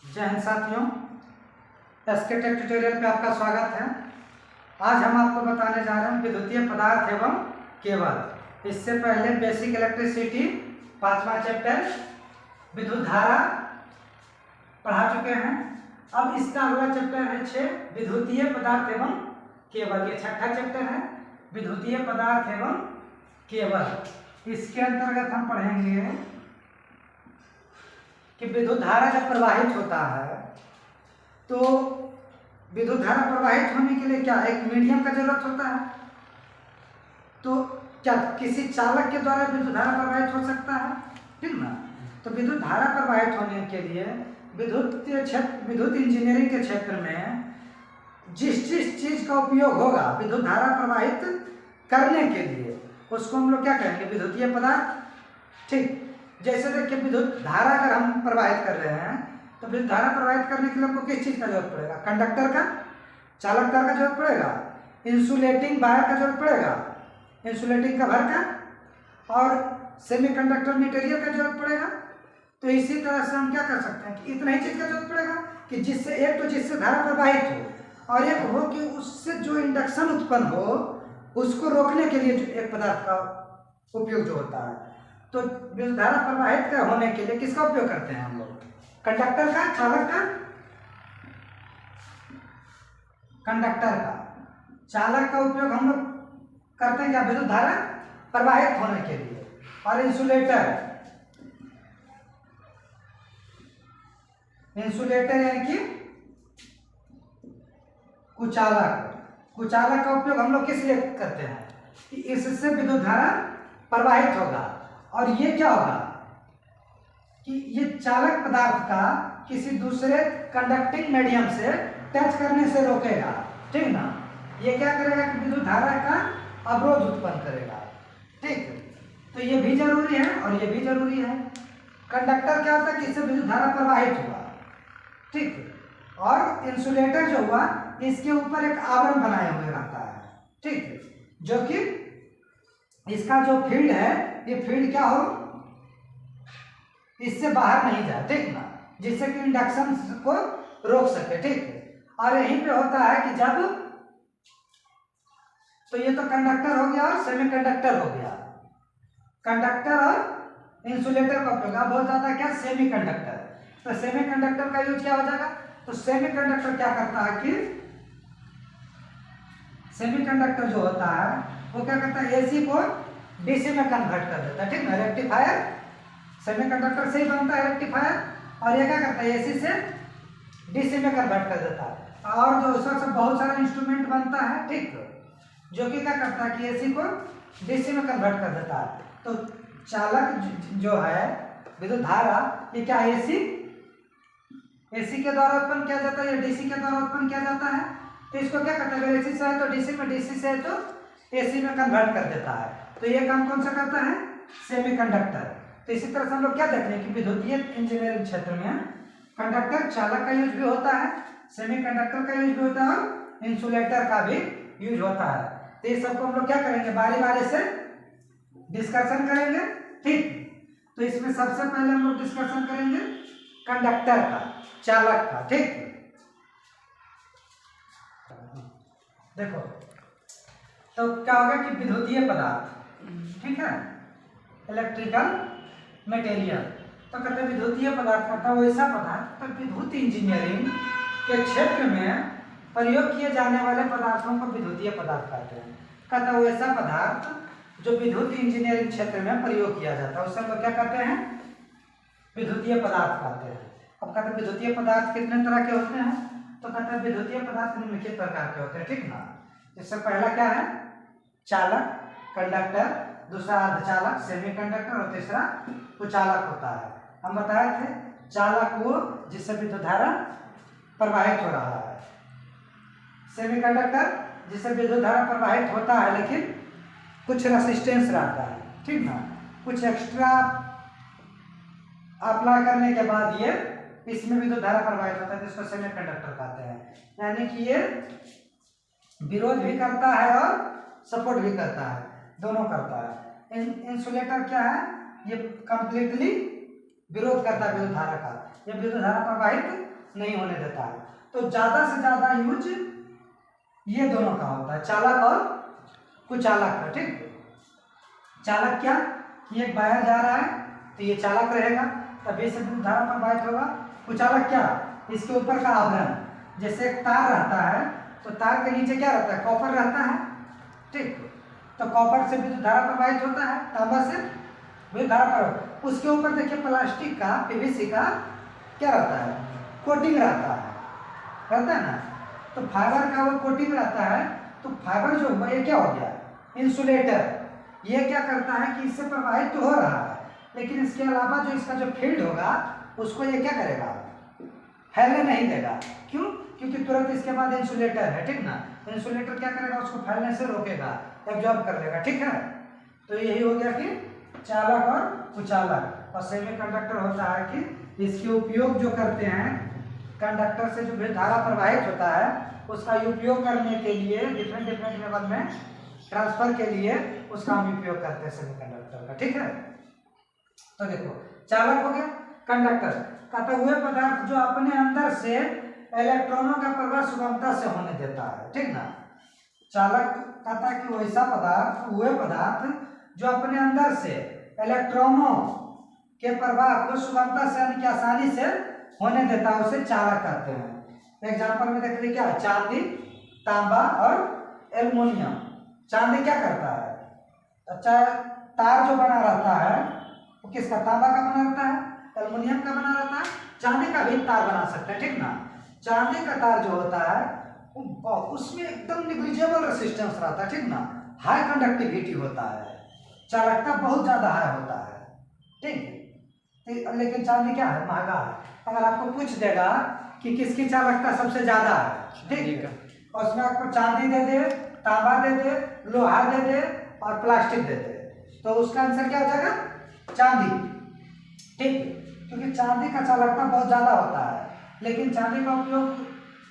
जय हिंद साथियों, SK take tutorial पे आपका स्वागत है। आज हम आपको बताने जा रहे हैं विद्युतीय पदार्थ एवं केबल। इससे पहले बेसिक इलेक्ट्रिसिटी 5वां चैप्टर विद्युत धारा पढ़ा चुके हैं। अब इसका अगला चैप्टर है 6 विद्युतीय पदार्थ एवं केबल। ये 6ठा चैप्टर है विद्युतीय पदार्थ एवं केबल। इसके अंतर्गत हम पढ़ेंगे कि विद्युत धारा जब प्रवाहित होता है तो विद्युत धारा प्रवाहित होने के लिए क्या एक मीडियम का जरूरत होता है। तो क्या किसी चालक के द्वारा विद्युत धारा प्रवाहित हो सकता है, ठीक ना। तो विद्युत धारा प्रवाहित होने के लिए विद्युत इंजीनियरिंग के क्षेत्र में जिस चीज का उपयोग होगा विद्युत धारा प्रवाहित करने के लिए उसको हम लोग क्या कहेंगे, विद्युतीय पदार्थ। ठीक, जैसे देखिए विद्युत धारा अगर हम प्रवाहित कर रहे हैं तो विद्युत धारा प्रवाहित करने के लिए हमको किस चीज़ का जरूरत पड़ेगा, कंडक्टर का, चालक तार का जरूरत पड़ेगा, इंसुलेटिंग वायर का जरूरत पड़ेगा, इंसुलेटिंग कवर का, और सेमीकंडक्टर मटेरियल का जरूरत पड़ेगा। तो इसी तरह से हम क्या कर सकते हैं कि इतना ही चीज़ का जरूरत पड़ेगा कि जिससे एक तो जिससे धारा प्रवाहित हो और एक हो कि उससे जो इंडक्शन उत्पन्न हो उसको रोकने के लिए जो एक पदार्थ का उपयोग जो होता है। तो विद्युत धारा प्रवाहित होने के लिए किसका उपयोग करते हैं हम लोग, कंडक्टर का, चालक का, कंडक्टर का, चालक का उपयोग हम लोग करते हैं क्या, विद्युत धारा प्रवाहित होने के लिए। और इंसुलेटर यानी कि कुचालक का उपयोग हम लोग किस लिए करते हैं कि इससे विद्युत धारा प्रवाहित होगा और ये क्या होगा कि ये चालक पदार्थ का किसी दूसरे कंडक्टिंग मीडियम से टच करने से रोकेगा, ठीक ना। ये क्या करेगा कि विद्युत धारा का अवरोध उत्पन्न करेगा। ठीक, तो ये भी जरूरी है और ये भी जरूरी है। कंडक्टर क्या होता है कि इससे विद्युत धारा प्रवाहित हुआ, ठीक, और इंसुलेटर जो हुआ इसके ऊपर एक आवरण बनाए हुए रहता है, ठीक, जो कि इसका जो फील्ड है ये फील्ड क्या हो इससे बाहर नहीं जाए, ठीक ना, जिससे कि इंडक्शन को रोक सके। ठीक, और यहीं पे होता है कि जब तो ये तो कंडक्टर हो गया और सेमीकंडक्टर हो गया, कंडक्टर और इंसुलेटर का उपयोग। अब हो जाता है क्या, सेमीकंडक्टर। तो सेमीकंडक्टर का यूज क्या हो जाएगा, तो सेमीकंडक्टर क्या करता है कि सेमीकंडक्टर जो होता है वो क्या करता है, एसी को डीसी में कन्वर्ट कर देता है, ठीक ना। रेक्टिफायर सेमीकंडक्टर से ही बनता है रेक्टिफायर, और ये क्या करता है एसी से डीसी में कन्वर्ट कर देता है। और जो उसका सब बहुत सारा इंस्ट्रूमेंट बनता है, ठीक, जो कि क्या करता है कि एसी को डीसी में कन्वर्ट कर देता है। तो चालक जो है विद्युत धारा ये क्या एसी के द्वारा उत्पन्न किया जाता है या डीसी के द्वारा उत्पन्न किया जाता है। तो इसको क्या करता है, अगर एसी से है तो डीसी में, डीसी से है तो एसी में कन्वर्ट कर देता है। तो ये काम कौन सा करता है, सेमीकंडक्टर। तो इसी तरह से हम लोग क्या देख रहे हैं कि विद्युतीय इंजीनियरिंग क्षेत्र में कंडक्टर, चालक का यूज भी होता है, सेमीकंडक्टर का यूज भी होता है और इंसुलेटर का भी यूज होता है। तो ये सबको हम लोग क्या करेंगे, बारी बारी से डिस्कशन करेंगे, ठीक। तो इसमें सबसे पहले हम लोग डिस्कशन करेंगे कंडक्टर का, चालक का, ठीक। देखो तो क्या होगा कि विद्युतीय पदार्थ, ठीक है, इलेक्ट्रिकल मटेरियल। तो कहते हैं विद्युतीय पदार्थ कहता है वैसा पदार्थ, तो विद्युत इंजीनियरिंग के क्षेत्र में प्रयोग किए जाने वाले पदार्थों को विद्युतीय पदार्थ कहते हैं। कहता है वैसा पदार्थ जो विद्युत इंजीनियरिंग क्षेत्र में प्रयोग किया जाता है उसे हम लोग क्या कहते हैं, विद्युतीय पदार्थ कहते हैं। अब कहते हैं विद्युतीय पदार्थ कितने तरह के होते हैं, तो कहते हैं विद्युतीय पदार्थ निम्नलिखित प्रकार के होते हैं, ठीक ना। इससे पहला क्या है, चालक, कंडक्टर, दूसरा अर्धचालक सेमीकंडक्टर और तीसरा कुचालक होता है। हम बताए थे चालक वो जिससे विद्युत धारा प्रवाहित हो रहा है, सेमीकंडक्टर जिससे विद्युत धारा प्रवाहित होता है लेकिन कुछ रेसिस्टेंस रहता है, ठीक ना, कुछ एक्स्ट्रा अप्लाई करने के बाद ये इसमें विद्युत धारा प्रवाहित होता है जिसको सेमीकंडक्टर कहते हैं। यानी कि ये विरोध भी करता है और सपोर्ट भी करता है, दोनों करता है। इंसुलेटर क्या है, ये कंप्लीटली विरोध करता है विद्युत धारा का, यह विद्युत धारा प्रवाहित नहीं होने देता है। तो ज्यादा से ज्यादा यूज ये दोनों का होता है, चालक और कुचालक का। ठीक, चालक क्या कि एक वायर जा रहा है तो ये चालक रहेगा, तभी से विद्युत धारा प्रवाहित होगा। कुचालक क्या, इसके ऊपर का आवरण, जैसे एक तार रहता है तो तार के नीचे क्या रहता है, कॉपर रहता है। ठीक, तो कॉपर से विद्युत धारा प्रवाहित होता है, तांबा से विद्युत धारा प्रवाहित। उसके ऊपर देखिए प्लास्टिक का, पीवीसी का क्या रहता है, कोटिंग रहता है ना। तो फाइबर का वो कोटिंग रहता है, तो फाइबर जो हुआ ये क्या हो गया, इंसुलेटर। ये क्या करता है कि इससे प्रवाहित तो हो रहा है, लेकिन इसके अलावा जो इसका जो फील्ड होगा उसको ये क्या करेगा, फैलने नहीं देगा। क्यों, क्योंकि तुरंत इसके बाद इंसुलेटर है। ठीक ना, इंसुलेटर क्या करेगा, उसको फैलने से रोकेगा, एब्जॉर्ब कर लेगा। ठीक है, तो यही हो गया कि चालक और कुचालक। और सेमीकंडक्टर होता है कि इसके उपयोग जो करते हैं, कंडक्टर से जो विद्युत धारा प्रवाहित होता है उसका उपयोग करने के लिए डिफरेंट लेवल में ट्रांसफर के लिए उसका हम उपयोग करते हैं सेमीकंडक्टर का। ठीक है, तो देखो चालक हो गया, कंडक्टर कहता हुए पदार्थ जो अपने अंदर से इलेक्ट्रॉनों का प्रवाह सुगमता से होने देता है। ठीक ना, चालक कहता है कि वैसा पदार्थ, हुए पदार्थ जो अपने अंदर से इलेक्ट्रॉनों के प्रवाह को सुगमता से यानी कि आसानी से होने देता है, उसे चालक कहते हैं। एग्जाम्पल में देख लीजिए क्या है, चांदी, तांबा और एल्युमिनियम। चांदी क्या करता है, अच्छा तार जो बना रहता है वो किसका, तांबा का बना रहता है, एल्युमिनियम का बना रहता है, चांदी का भी तार बना सकते हैं। ठीक ना, चांदी का तार जो होता है उसमें एकदम निग्लिजिबल रेसिस्टेंस रहता है। ठीक ना, हाई कंडक्टिविटी होता है, चालकता बहुत ज्यादा हाई होता है। ठीक, लेकिन चांदी क्या है, महंगा है। अगर आपको पूछ देगा कि किसकी चालकता सबसे ज्यादा है, ठीक, और उसमें आपको चांदी दे दे, तांबा दे दे, लोहा दे दे और प्लास्टिक दे दे, तो उसका आंसर क्या हो जाएगा, चांदी। ठीक, क्योंकि चांदी का चालकता बहुत ज्यादा होता है, लेकिन चांदी का उपयोग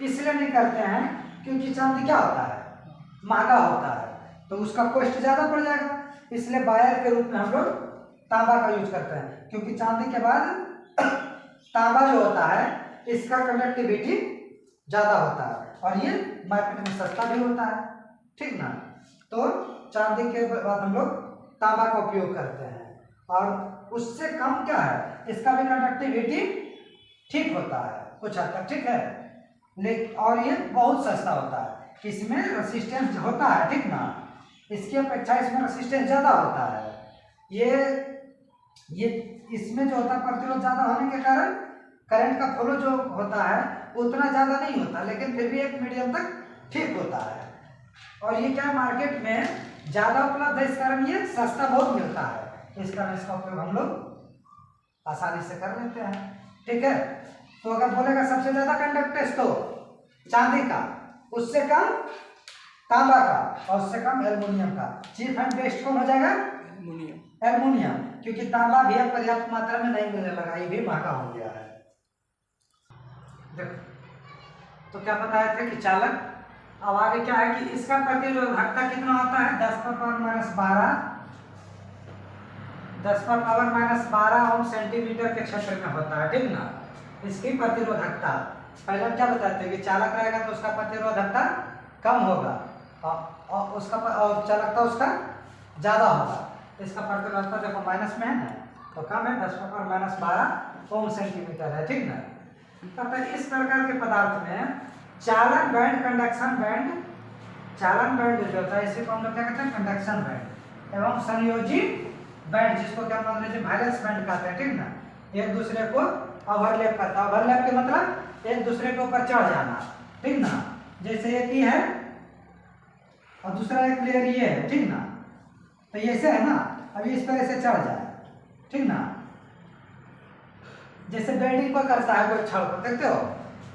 इसलिए नहीं करते हैं क्योंकि चांदी क्या होता है, महंगा होता है, तो उसका कॉस्ट ज्यादा पड़ जाएगा। इसलिए वायर के रूप में हम लोग तांबा का यूज करते हैं, क्योंकि चांदी के बाद तांबा जो होता है इसका कंडक्टिविटी ज्यादा होता है और ये मार्केट में सस्ता भी होता है। ठीक ना, तो चांदी के बाद हम लोग तांबा का उपयोग करते हैं, और उससे कम क्या है, इसका भी कंडक्टिविटी ठीक होता है कुछ हद तक। ठीक है, लेकिन और ये बहुत सस्ता होता है, इसमें रेसिस्टेंस होता है। ठीक ना, इसकी अपेक्षा इसमें रेसिस्टेंस ज्यादा होता है। ये इसमें जो होता है प्रतिरोध ज्यादा होने के कारण करंट का फ्लो जो होता है उतना ज्यादा नहीं होता, लेकिन फिर भी एक मीडियम तक ठीक होता है। और ये क्या मार्केट में ज्यादा उपलब्ध है, इस कारण ये सस्ता बहुत मिलता है, इस कारण इसका उपयोग हम लोग आसानी से कर लेते हैं। ठीक है, तो अगर बोलेगा सबसे ज्यादा कंडक्टेंस तो चांदी का, उससे कम तांबा का और उससे कम एल्युमिनियम का। चीप एंड बेस्ट कौन हो जाएगा, एल्युमिनियम, क्योंकि तांबा भी अब पर्याप्त मात्रा में नहीं मिलने लगा, ये भी महंगा हो गया है। देखो, तो क्या बताया था कि चालक। अब आगे क्या है कि इसका प्रतिरोधकता कितना होता है, 10⁻12 ओम सेंटीमीटर के क्षेत्र में होता है। ठीक ना, इसकी प्रतिरोधकता पहले हम क्या बताते हैं कि चालक रहेगा तो उसका प्रतिरोधकता कम होगा और उसका और चालकता उसका ज्यादा होगा। इसका प्रतिरोधकता देखो माइनस में है ना, तो कम है, 10⁻12 ओम सेंटीमीटर है। ठीक ना, तब इस प्रकार के पदार्थ में चालन बैंड, कंडक्शन बैंड, चालन बैंड जो होता है इसी को हम लोग क्या कहते हैं, कंडक्शन बैंड, एवं संयोजी बैंड जिसको क्या मान लीजिए वैलेंस बैंड कहते हैं। ठीक ना, एक दूसरे को ओवरलैप करता है। ओवरलैप के मतलब एक दूसरे के ऊपर चढ़ जाना। ठीक ना, जैसे एक ही है और दूसरा एक लेयर ये है। ठीक ना, तो ये ऐसे है ना, अभी इस तरह से चढ़ जाए। ठीक ना, जैसे बेल्डिंग को करता है कोई छड़ को, देखते हो,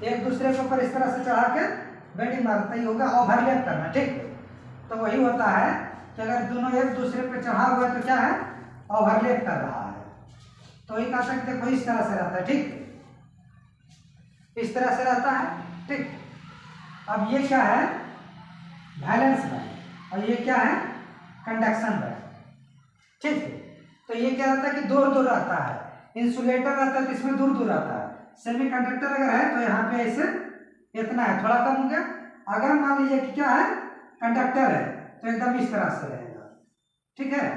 एक दूसरे के ऊपर इस तरह से चढ़ा के बेल्डिंग मारता ही होगा, ओवरलैप करना। ठीक, तो वही होता है कि अगर दोनों एक दूसरे पे चढ़ा हुआ है तो क्या है, ओवरलैप कर रहा है। तो ये कह सकते देखो इस तरह से रहता है। ठीक, इस तरह से रहता है। ठीक, अब ये क्या है, वैलेंस बैंड, और ये क्या है, कंडक्शन बैंड। ठीक, तो ये क्या रहता है कि दूर दूर रहता है, इंसुलेटर रहता है तो इसमें दूर दूर आता है, सेमीकंडक्टर अगर है तो यहाँ पे ऐसे इतना है, थोड़ा कम हो गया। अगर मान लीजिए कि क्या है, कंडक्टर है, तो एकदम इस तरह से रहेगा, ठीक है।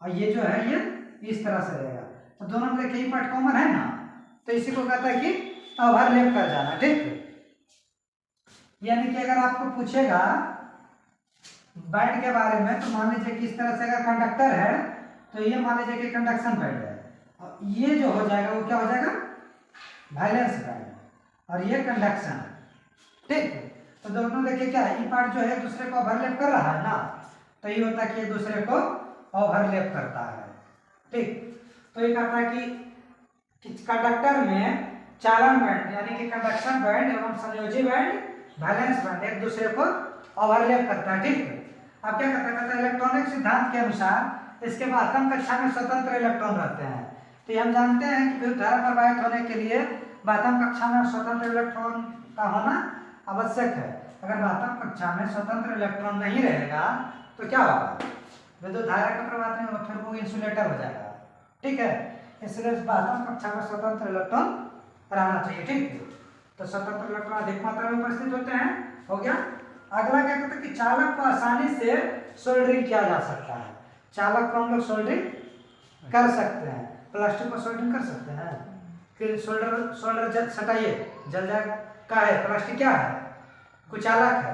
और ये जो है ये इस तरह से रहेगा, तो दोनों में देखिए यही पार्ट कॉमन है ना, तो इसी को कहता है कि ओवरलैप कर जाना, ठीक है। यानी कि अगर आपको पूछेगा बैंड के बारे में, तो मान लीजिए कि इस तरह से अगर कंडक्टर है तो ये मान लीजिए कि कंडक्शन बैंड है, और ये जो हो जाएगा वो क्या हो जाएगा, वैलेंस बैंड, और ये कंडक्शन, ठीक है। तो दोनों देखिए क्या है, ये पार्ट जो है दूसरे को ओवरलैप कर रहा है ना, तो ये होता है कि एक दूसरे को ओवरलैप करता है, ठीक। तो ये कहता है कि कंडक्टर में चालन बैंड यानी कि कंडक्शन बैंड एवं संयोजी बैंड, वैलेंस बैंड एक दूसरे को ओवरलैप करता है, ठीक है। अब क्या कहता है, इलेक्ट्रॉनिक सिद्धांत के अनुसार इसके आत्म कक्षा में स्वतंत्र इलेक्ट्रॉन रहते हैं। तो ये हम जानते हैं कि विद्युत धारा प्रवाहित होने के लिए आत्म कक्षा में स्वतंत्र इलेक्ट्रॉन का होना आवश्यक है। अगर आत्म कक्षा में स्वतंत्र इलेक्ट्रॉन नहीं रहेगा तो क्या होगा, विद्युत धारा का प्रवाह नहीं होगा, फिर वो इंसुलेटर हो जाएगा, ठीक है। इसलिए आत्म कक्षा में स्वतंत्र इलेक्ट्रॉन रहना चाहिए, ठीक है। तो स्वतंत्र इलेक्ट्रॉन अधिक मात्रा में उपस्थित होते हैं, हो गया। अगला क्या कहते हैं कि चालक को आसानी से सोल्डरिंग किया जा सकता है। चालक को हम लोग सोल्डरिंग कर सकते हैं, प्लास्टिक को सोल्डरिंग कर सकते हैं, फिर सोल्डर सटाइए जल जाएगा, क्या है प्लास्टिक, क्या है कुचालक है,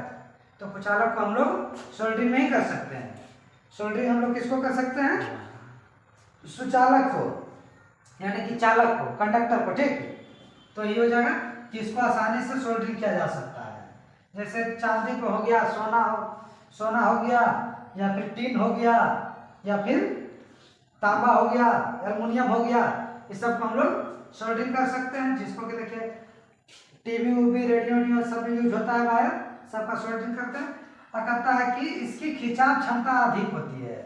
तो कुचालक को हम लोग सोल्डरिंग नहीं कर सकते हैं। सोल्डरिंग हम लोग किसको कर सकते हैं, सुचालक को, यानी कि चालक को, कंडक्टर को, ठीक। तो ये हो जाएगा कि इसको आसानी से सोल्डरिंग किया जा सकता है। जैसे चांदी को हो गया, सोना हो गया, या फिर टीन हो गया, या फिर तांबा हो गया, एल्युमिनियम हो गया, इस सब को हम लोग सोल्डरिंग कर सकते हैं। जिसको कि देखिए टीवी उवी रेडियो सब यूज होता है, वायर सबका सोल्डरिंग करते हैं। और कहता है कि इसकी खिंचाव क्षमता अधिक होती है,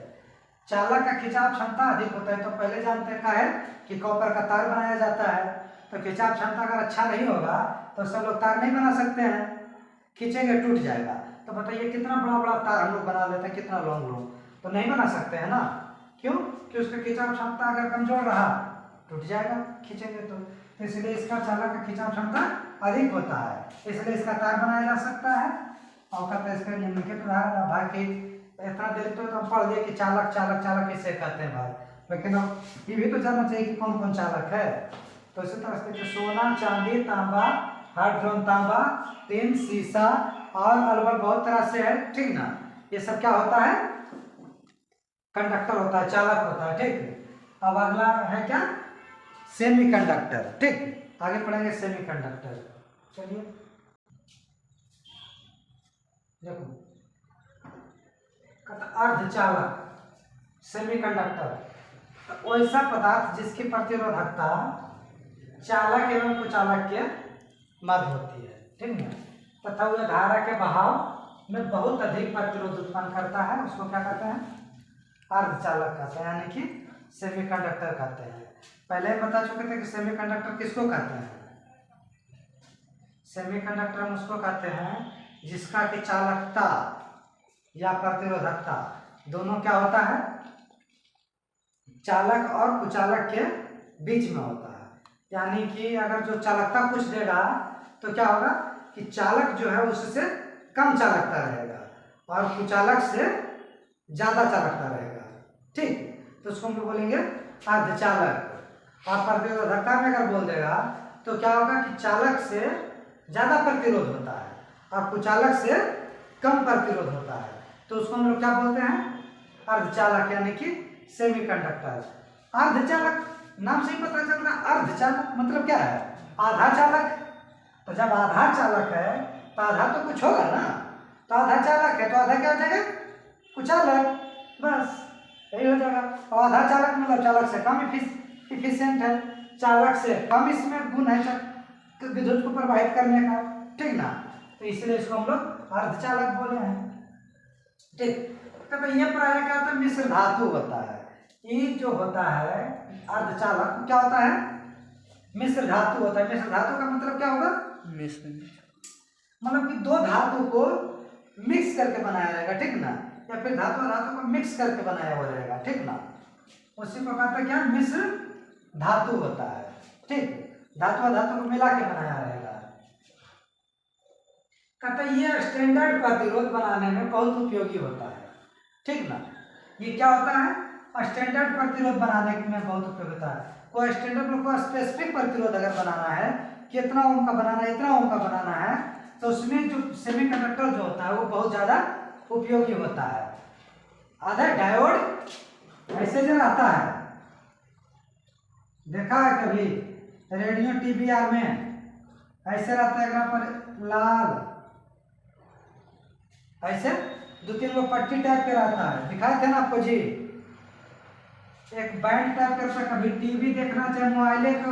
चालक का खिंचाव क्षमता अधिक होता है। तो पहले जानते हैं क्या है कि कॉपर का तार बनाया जाता है, तो खिंचाव क्षमता अगर अच्छा नहीं होगा तो सब लोग तार नहीं बना सकते हैं, खींचेंगे टूट जाएगा। तो बताइए कितना बड़ा बड़ा तार हम लोग बना लेते हैं, कितना लॉन्ग, तो नहीं बना सकते हैं ना, क्यों कि उसका खिंचाव क्षमता अगर कमजोर रहा टूट जाएगा खींचेंगे तो। इसलिए इसका चालक का खिंचाव क्षमता अधिक होता है, इसलिए इसका तार बनाया जा सकता है। और कहते हैं इसका निम्नलिखित भाग की इतना देर तो हम पढ़ लिए कि चालक चालक चालक किसे कहते हैं भाई, लेकिन अब ये भी तो जानना चाहिए कि कौन कौन चालक है। तो इसी तरह से सोना, चांदी, तांबा, हाइड्रोजन, तांबा, टिन, शीशा और अलवर बहुत तरह से है, ठीक ना। ये सब क्या होता है, कंडक्टर होता है, चालक होता है, ठीक। अब अगला है क्या, सेमीकंडक्टर, ठीक। आगे पढ़ेंगे सेमीकंडक्टर। चलिए देखो, अर्धचालक सेमीकंडक्टर वैसा पदार्थ जिसकी प्रतिरोधकता चालक एवं कुचालक के मध्य होती है, ठीक है, तथा वह धारा के बहाव में बहुत अधिक प्रतिरोध उत्पन्न करता है, उसको क्या कहते हैं, अर्धचालक कहते हैं, यानी कि सेमीकंडक्टर कहते हैं। पहले हम बता चुके थे कि सेमीकंडक्टर किसको कहते हैं, सेमीकंडक्टर हम उसको कहते हैं जिसका कि चालकता या प्रतिरोधकता दोनों क्या होता है, चालक और कुचालक के बीच में होता है। यानी कि अगर जो चालकता कुछ देगा तो क्या होगा कि चालक जो है उससे कम चालकता रहेगा और कुचालक से ज्यादा चालकता रहेगा, ठीक। तो उसको हम बोलेंगे अर्धचालक। और प्रतिरोधकता में अगर बोल देगा तो क्या होगा कि चालक से ज्यादा प्रतिरोध होता है और कुचालक से कम प्रतिरोध होता है, तो उसको हम लोग क्या बोलते हैं, अर्धचालक, यानी कि सेमीकंडक्टर। अर्धचालक नाम से ही पता चल रहा है, अर्धचालक मतलब क्या है, आधा चालक। तो जब आधा चालक है तो आधा तो कुछ होगा ना, तो आधा चालक है तो आधा क्या हो जाएगा, कुचालक, बस यही हो जाएगा। और आधा चालक मतलब चालक से कम इफिशिएंट है, चालक से कम इसमें गुण है विद्युत को प्रवाहित करने का, ठीक ना। तो इसलिए इसको हम लोग अर्धचालक बोले हैं, ठीक। तो ये प्रायः क्या होता है, मिश्र धातु होता है। ये जो होता है अर्धचालक क्या होता है, मिश्र धातु होता है। मिश्र धातु का मतलब क्या होगा, मिश्र मतलब कि दो धातु को मिक्स करके बनाया जाएगा, ठीक ना, या फिर धातु धातु को मिक्स करके बनाया हुआ रहेगा, ठीक ना, उसी को कहते हैं क्या, मिश्र धातु होता है, ठीक। धातु और धातु को मिला के बनाया रहेगा। कहता है ये स्टैंडर्ड प्रतिरोध बनाने में बहुत उपयोगी होता है, ठीक ना। ये क्या होता है, स्टैंडर्ड प्रतिरोध बनाने में बहुत उपयोगी होता है। कोई स्टैंडर्ड को स्पेसिफिक प्रतिरोध अगर बनाना है, कितना ओम का बनाना है, इतना ओम का बनाना है, तो उसमें जो सेमीकंडक्टर जो होता है वो बहुत ज़्यादा उपयोगी होता है। आधा डायोड ऐसे जो आता है, देखा है कभी रेडियो टीवीआर में ऐसे रहता है, पर लाल ऐसे 2-3 गो पट्टी टाइप के रहता है, दिखाए थे ना आपको जी। एक बैंड टाइप का, कभी टीवी देखना चाहे मोबाइल में तो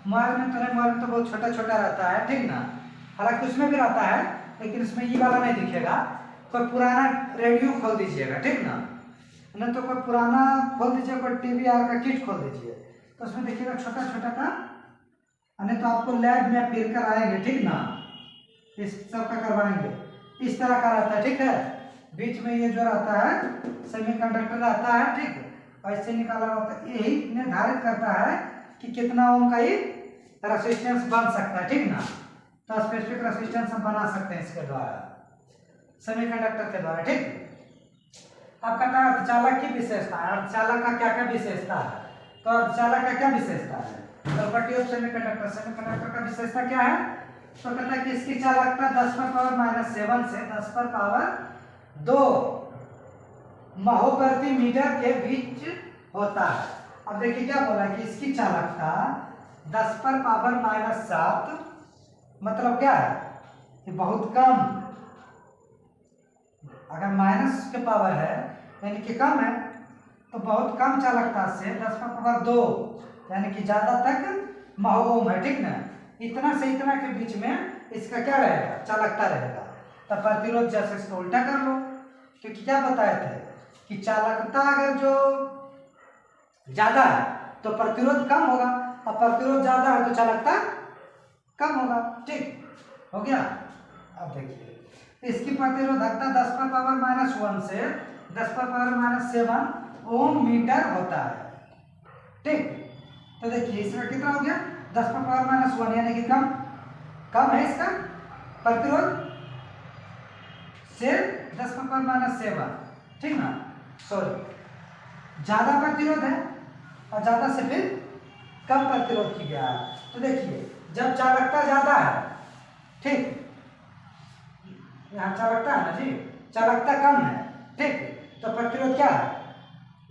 मोबाइल में तो बहुत छोटा छोटा रहता है, ठीक ना। हालांकि उसमें भी रहता है, लेकिन इसमें ये वाला नहीं दिखेगा। कोई पुराना रेडियो खोल दीजिएगा, ठीक ना, नहीं तो कोई पुराना खोल दीजिए, कोई टीवीआर का किट खोल दीजिए, तो उसमें देखिएगा छोटा छोटा का, नहीं तो आपको लैब में फिर कर आएंगे, ठीक ना, इस सब का करवाएंगे। इस तरह का रहता है, ठीक है। बीच में ये जो रहता है सेमीकंडक्टर रहता है, ठीक, ऐसे निकाला रहता है। यही निर्धारित करता है कि कितना ओम का ये रेसिस्टेंस बन सकता है, ठीक ना। तो स्पेसिफिक रेसिस्टेंस हम बना सकते हैं इसके द्वारा, सेमीकंडक्टर के द्वारा, ठीक। अब कहता है अर्धचालक की विशेषता है। अर्धचालक का क्या क्या विशेषता है, तो अर्धचालक का क्या विशेषता है, प्रॉपर्टी ऑफ सेमीकंडक्टर। सेमीकंडक्टर का विशेषता क्या है, तो कहता है कि इसकी चालकता 10⁻⁷ से 10⁻2 महो प्रति मीटर के बीच होता है। अब देखिए क्या बोला है कि इसकी चालकता 10⁻⁷, मतलब क्या है कि बहुत कम। अगर माइनस के पावर है यानी कि कम है, तो बहुत कम चालकता से 10⁻2 यानी कि ज्यादा तक महो ओम है, ठीक ना। इतना से इतना के बीच में इसका क्या रहेगा, चालकता रहेगा। तब प्रतिरोध जैसे इसको उल्टा कर लो, क्योंकि क्या बताए थे कि चालकता अगर जो ज्यादा है तो प्रतिरोध कम होगा, और प्रतिरोध ज्यादा है तो चालकता कम होगा, ठीक हो गया। अब देखिए इसकी प्रतिरोधकता 10⁻⁻1 से 10⁻⁷ ओम मीटर होता है, ठीक। तो देखिए इसका कितना हो गया, 10⁻⁻1 यानी कि कम है इसका प्रतिरोध से 10⁻⁷, ठीक ना। सॉरी, ज्यादा प्रतिरोध है और ज्यादा से फिर कम प्रतिरोध की गया है। तो देखिए जब चालकता ज्यादा है, ठीक, यहाँ चालकता है ना जी, चालकता कम है, ठीक, तो प्रतिरोध क्या है,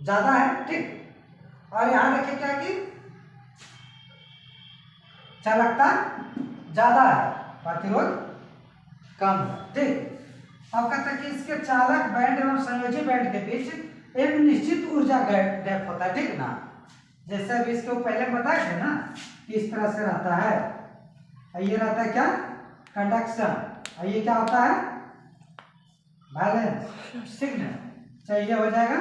ज्यादा है, ठीक। और यहाँ देखिए क्या कि चालकता ज्यादा है, प्रतिरोध कम है, ठीक। अब कहते हैं कि इसके चालक बैंड एवं संयोजी बैंड के बीच एक निश्चित ऊर्जा गैप होता है, ठीक ना। जैसे अभी इसको पहले बताए थे ना कि इस तरह से रहता है, ये रहता है क्या, कंडक्शन, और ये क्या होता है, वैलेंस, ठीक ना। चाहिए हो जाएगा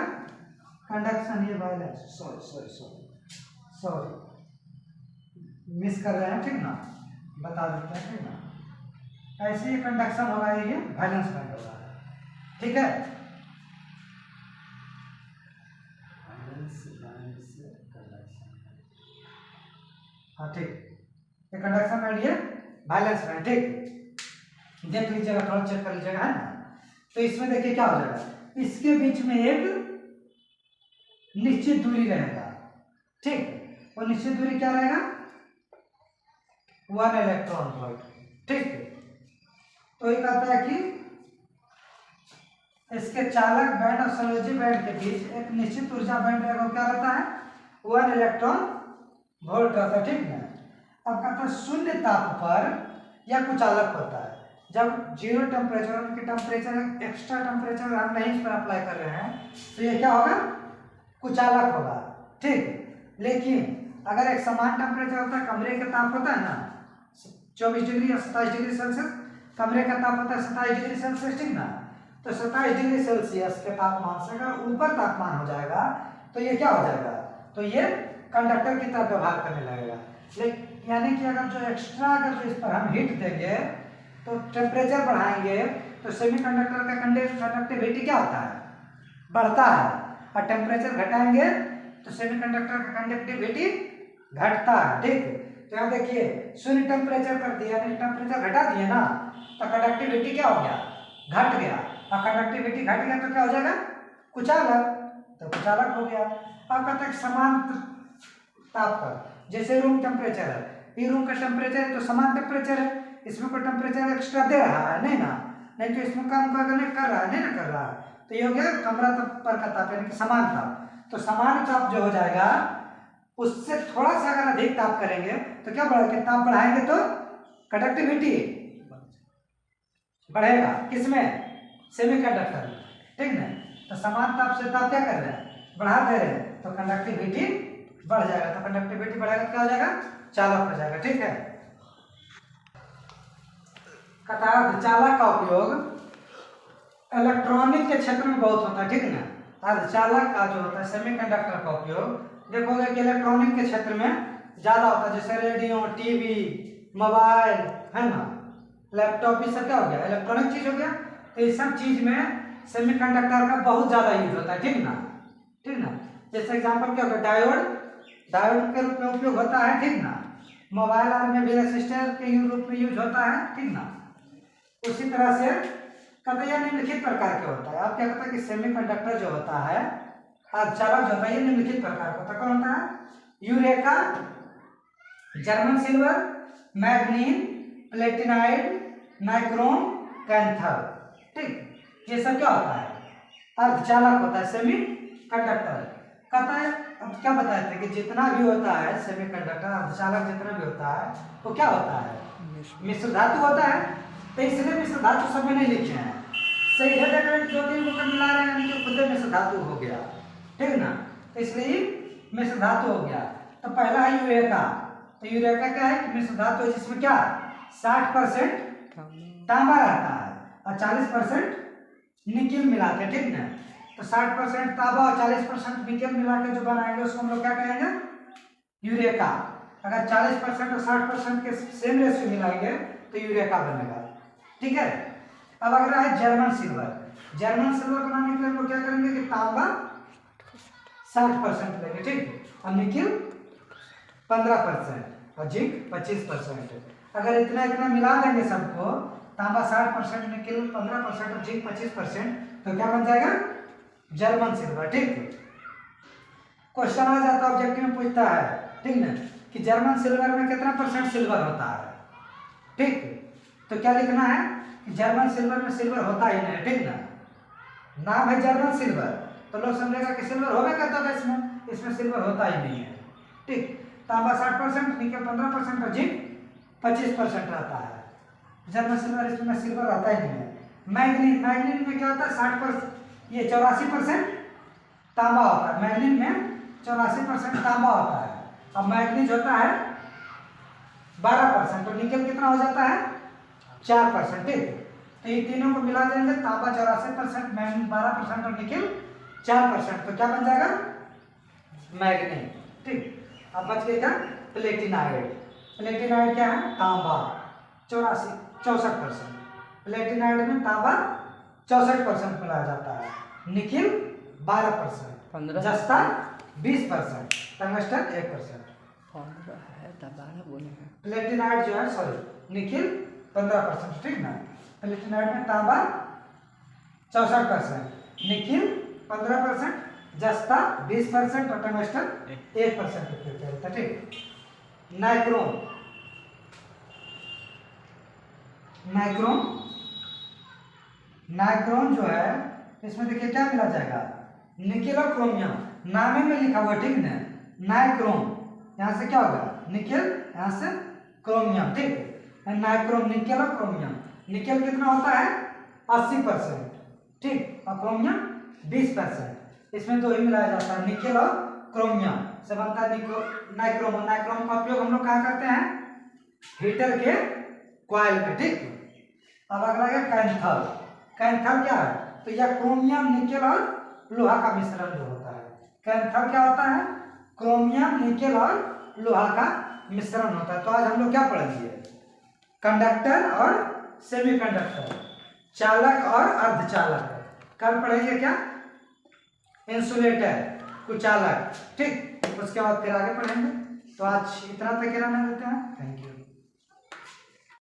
कंडक्शन, ये वैलेंस, सॉरी मिस कर रहे हैं, ठीक ना, बता देते हैं, ठीक ना। ऐसे ही कंडक्शन होगा, ये वैलेंस बैंड होगा, ठीक है। हाँ ठीक, ये कंडक्शन बैंड, ये वैलेंस बैंड, ठीक। देख लीजिएगा, थोड़ा चेक कर लीजिएगा, है ना। तो इसमें देखिए क्या हो जाएगा, इसके बीच में एक निश्चित दूरी रहेगा, ठीक। और निश्चित दूरी क्या रहेगा, 1 इलेक्ट्रॉन वोल्ट, ठीक। तो ये कहता है कि इसके चालक बैंड और संयोजी बैंड के बीच एक निश्चित ऊर्जा बैंड रहेगा, क्या रहता है, 1 इलेक्ट्रॉन वोल्ट रहता है, ठीक है। अब कहता है शून्य ताप पर यह कुचालक होता है। जब जीरो टेम्परेचर, उनके टेम्परेचर एक्स्ट्रा टेम्परेचर हम नहीं इस पर अप्लाई कर रहे हैं, तो ये क्या होगा, कुचालक होगा, ठीक। लेकिन अगर एक समान टेम्परेचर होता है, कमरे का ताप होता है ना 24 डिग्री या 27 डिग्री सेल्सियस, कमरे का ताप होता है 27 डिग्री सेल्सियस, ठीक ना। तो 27 डिग्री सेल्सियस के तापमान से अगर ऊपर तापमान हो जाएगा तो ये क्या हो जाएगा, तो ये कंडक्टर की तरह व्यवहार करने लगेगा। लेकिन यानी कि अगर जो एक्स्ट्रा अगर जो इस पर हम हीट देंगे तो टेम्परेचर बढ़ाएंगे, तो सेमीकंडक्टर का कंडक्टिविटी क्या होता है, बढ़ता है, और टेम्परेचर घटाएंगे तो सेमीकंडक्टर का कंडक्टिविटी घटता है, ठीक। तो यहाँ देखिए शून्य टेम्परेचर कर दिया, यानी टेम्परेचर घटा दिए ना, तो कंडक्टिविटी क्या हो गया, घट गया। और कंडक्टिविटी घट गया तो क्या हो जाएगा, कुचालक, तो कुचालक हो गया। अब कहते हैं समान ताप पर, जैसे रूम टेम्परेचर है, ये रूम का टेम्परेचर है तो समान टेम्परेचर है, इसमें कोई टेम्परेचर एक्स्ट्रा दे रहा है नहीं ना, नहीं तो इसमें कम का नहीं कर रहा है, नहीं ना कर रहा है, तो ये हो गया कमरा पर का ताप यानी कि समान ताप। तो समान ताप जो हो जाएगा उससे थोड़ा सा अगर अधिक ताप करेंगे तो क्या बढ़ेगा, ताप बढ़ाएंगे तो कंडक्टिविटी बढ़ेगा, किसमें, सेमीकंडक्टर में, ठीक ना। तो समान ताप से ताप क्या कर रहे हैं, बढ़ा दे रहे हैं, तो कंडक्टिविटी बढ़ जाएगा, तो कंडक्टिविटी बढ़ेगा क्या हो जाएगा, चालक हो जाएगा, ठीक है। अर्धचालक का उपयोग इलेक्ट्रॉनिक के क्षेत्र में बहुत होता है, ठीक ना। अर्धचालक का जो होता है सेमीकंडक्टर का उपयोग देखोगे कि इलेक्ट्रॉनिक के क्षेत्र में ज्यादा होता है, जैसे रेडियो, टीवी, मोबाइल, है ना, लैपटॉप, ये सब क्या हो गया, इलेक्ट्रॉनिक चीज हो गया। तो इस सब चीज में सेमीकंडक्टर का बहुत ज्यादा यूज होता है, ठीक ना, ठीक ना। जैसे एग्जांपल क्या होगा, डायोड, डायोड के रूप में उपयोग होता है, ठीक ना। मोबाइल आर में भी रेसिस्टर के रूप में यूज होता है, ठीक ना। उसी तरह से कहते हैं निम्नलिखित प्रकार के होता है। आप क्या कहते हैं कि सेमीकंडक्टर जो होता है, अर्धचालक जो होता है, ये निम्नलिखित प्रकार का होता है। कौन होता है, यूरेका, जर्मन सिल्वर, मैग्नीन, प्लेटिनाइड, नाइक्रोम, कैंथर, ठीक। ये सब क्या होता है, अर्धचालक होता है, सेमी कंडक्टर कहता है। अब क्या बताए थे कि जितना भी होता है सेमीकंडक्टर अर्धचालक जितना भी होता है वो क्या होता है, मिश्र धातु होता है। तो इसलिए मिश्र धातु सब में नहीं लिखे हैं, सही है, दो तीन को मिला रहे हैं यानी कि खुद मिश्र धातु हो गया, ठीक ना। तो इसलिए मिश्र धातु हो गया। तो पहला है यूरेका, तो यूरेका क्या है कि मिश्र धातु है जिसमें क्या 60% तांबा रहता है और 40% निकिल मिलाते हैं, ठीक ना। तो 60% तांबा और 40% निकेल मिला के जो बनाएंगे उसको हम लोग क्या कहेंगे, यूरेका। अगर 40% और 60% के सेम रेशियो मिलाएंगे तो यूरेका बनेगा, ठीक है। अब अगर है जर्मन सिल्वर, जर्मन सिल्वर बनाने के लिए हम लोग क्या करेंगे कि तांबा 60% लेंगे, ठीक, और निकिल 15% और जिंक 25%। अगर इतना इतना मिला देंगे सबको, तांबा 60%, निकिल 15% और जिंक 25%, तो क्या बन जाएगा, जर्मन सिल्वर, ठीक। क्वेश्चन आ जाता है ऑब्जेक्टिव में पूछता है, ठीक ना, कि जर्मन सिल्वर में कितना परसेंट सिल्वर होता है, ठीक। तो क्या लिखना है कि जर्मन सिल्वर में सिल्वर होता ही नहीं, ठीक ना। नाम है जर्मन सिल्वर तो लोग समझेगा कि सिल्वर होगा करता था, इसमें सिल्वर होता ही नहीं है, ठीक। तांबा 60%, निकेल 15% और जिंक 25% रहता है। जर्मन सिल्वर, इसमें सिल्वर रहता ही नहीं है। मैग्नीन, मैग्नीन में क्या होता है 60%, ये 84% तांबा होता है, मैग्नीन में 84% तांबा होता है। अब मैग्नीज होता है 12%, तो निकेल कितना हो जाता है 4%, ठीक। तो ये तीनों को मिला देंगे, तांबा 84%, मैग्नीज 12% और निकेल 4%, तो क्या बन जाएगा, मैग्नीज, ठीक। अब बच गया क्या, प्लेटिनाइड। प्लेटिनाइड क्या है, तांबा 64%, प्लेटिनाइड में तांबा 64% मिलाया जाता है, निकिल 12%, जस्ता 20%, टंगस्टन 1%। प्लेटिनाइड जो है, सॉरी, निकिल 15%, ठीक ना। प्लेटिनाइड में तांबा 64%, निकिल 15%, जस्ता 20% और टंगस्टन 1% उपयोग करता है, ठीक। नाइक्रोम, नाइक्रोम, नाइक्रोम जो है इसमें देखिए क्या मिला जाएगा, निकेल और क्रोमियम, नामे में लिखा हुआ, ठीक ना। नाइक्रोम यहाँ से क्या होगा, निकेल, यहाँ से क्रोमियम, ठीक। नाइक्रोम, निकेल और क्रोमियम। निकेल कितना होता है 80%, ठीक, और क्रोमियम 20%। इसमें दो ही मिलाया जाता है, निकेल और क्रोमियम से बनता है नाइक्रोम। नाइक्रोम का उपयोग हम लोग कहाँ करते हैं, हीटर के कॉइल में, ठीक। अब अगला है कैंथर। कैंथर क्या है, तो यह क्रोमियम, निकेल और लोहा का मिश्रण जो होता है। कैंथर क्या होता है, क्रोमियम, निकेल और लोहा का मिश्रण होता है। तो आज हम लोग क्या पढ़ेंगे, कंडक्टर और सेमीकंडक्टर, चालक और अर्धचालक। कल पढ़ेंगे क्या, इंसुलेटर, कुचालक, ठीक। उसके बाद फिर आगे पढ़ेंगे। तो तो आज इतना तक रहने देते हैं। Thank you.